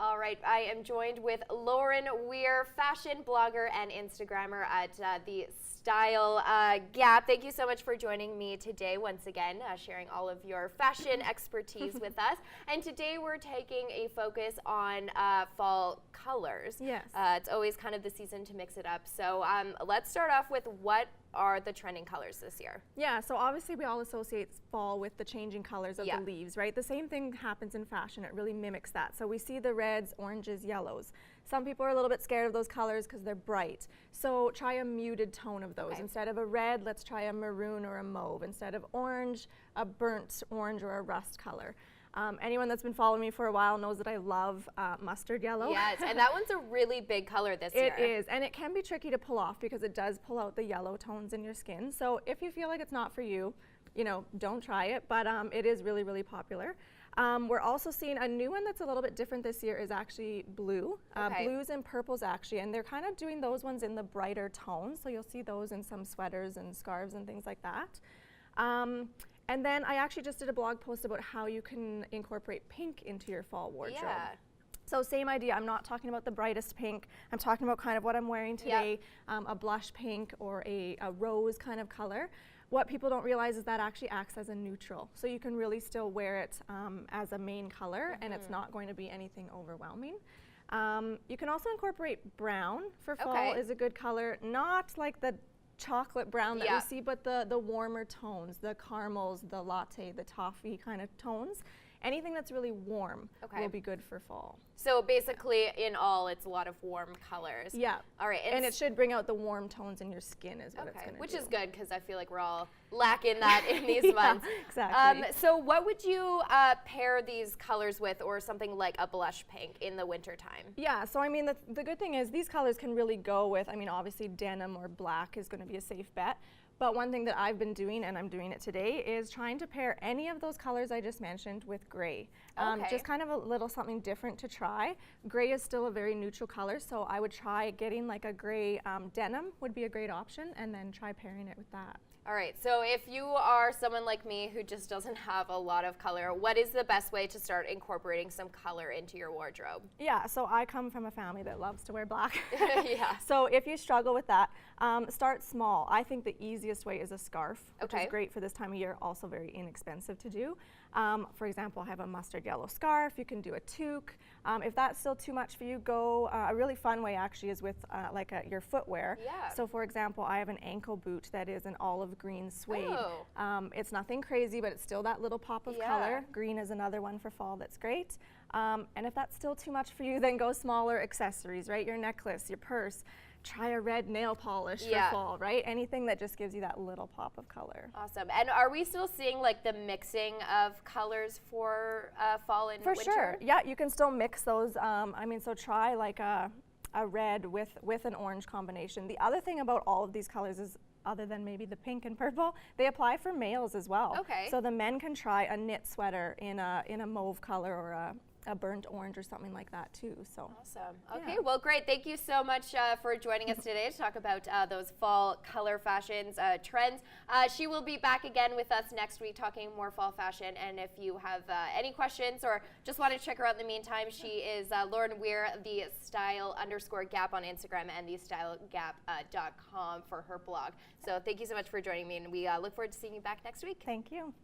All right, I am joined with Lauren Weir, fashion blogger and Instagrammer at the Style Gap. Thank you so much for joining me today once again, sharing all of your fashion expertise with us. And today we're taking a focus on fall colors. Yes. It's always kind of the season to mix it up. So let's start off with what are the trending colors this year? Yeah, so obviously we all associate fall with the changing colors of the leaves, right? The same thing happens in fashion. It really mimics that. So we see the reds, oranges, yellows. Some people are a little bit scared of those colors because they're bright. So try a muted tone of those. Instead of a red, let's try a maroon or a mauve. Instead of orange, a burnt orange or a rust color. Anyone that's been following me for a while knows that I love mustard yellow. Yes, and that one's a really big color this year. It is, and it can be tricky to pull off because it does pull out the yellow tones in your skin. So if you feel like it's not for you, you know, don't try it, but it is really, really popular. We're also seeing a new one that's a little bit different this year is actually blue. Blues and purples actually, and they're kind of doing those ones in the brighter tones. So you'll see those in some sweaters and scarves and things like that. And then I actually just did a blog post about how you can incorporate pink into your fall wardrobe. Yeah. So same idea, I'm not talking about the brightest pink, I'm talking about kind of what I'm wearing today, a blush pink or a rose kind of color. What people don't realize is that actually acts as a neutral. So you can really still wear it as a main color and it's not going to be anything overwhelming. You can also incorporate brown for fall is a good color, not like the chocolate brown that we see, but the warmer tones, the caramels, the latte, the toffee kind of tones. Anything that's really warm will be good for fall. So basically, in all, it's a lot of warm colors. Yeah. All right. And it should bring out the warm tones in your skin is what it's going to do. Which is good because I feel like we're all lacking that in these months. Exactly. So what would you pair these colors with, or something like a blush pink in the wintertime? Yeah, so I mean, the good thing is these colors can really go with, I mean, obviously denim or black is going to be a safe bet. But one thing that I've been doing, and I'm doing it today, is trying to pair any of those colors I just mentioned with gray. Just kind of a little something different to try. Gray is still a very neutral color, so I would try getting like a gray denim would be a great option, and then try pairing it with that. All right, so if you are someone like me who just doesn't have a lot of color, what is the best way to start incorporating some color into your wardrobe? Yeah, so I come from a family that loves to wear black. Yeah. So if you struggle with that, start small. I think the easiest way is a scarf, which is great for this time of year, also very inexpensive to do. For example, I have a mustard yellow scarf. You can do a toque. If that's still too much for you, go, a really fun way actually is with your footwear. Yeah. So for example, I have an ankle boot that is an olive green suede. Oh. It's nothing crazy, but it's still that little pop of color. Green is another one for fall that's great. And if that's still too much for you, then go smaller accessories, right? Your necklace, your purse. Try a red nail polish for fall, right? Anything that just gives you that little pop of color. Awesome. And are we still seeing like the mixing of colors for fall and winter? For sure. Yeah, you can still mix those. I mean, so try like a red with an orange combination. The other thing about all of these colors is, other than maybe the pink and purple, they apply for males as well. Okay. So the men can try a knit sweater in a mauve color or a burnt orange or something like that too. So awesome. Okay, well, great. Thank you so much for joining us today to talk about those fall color fashions trends. She will be back again with us next week talking more fall fashion. And if you have any questions or just want to check her out in the meantime, she is Lauren Weir, the Style_Gap on Instagram, and the StyleGap.com for her blog. So thank you so much for joining me, and we look forward to seeing you back next week. Thank you.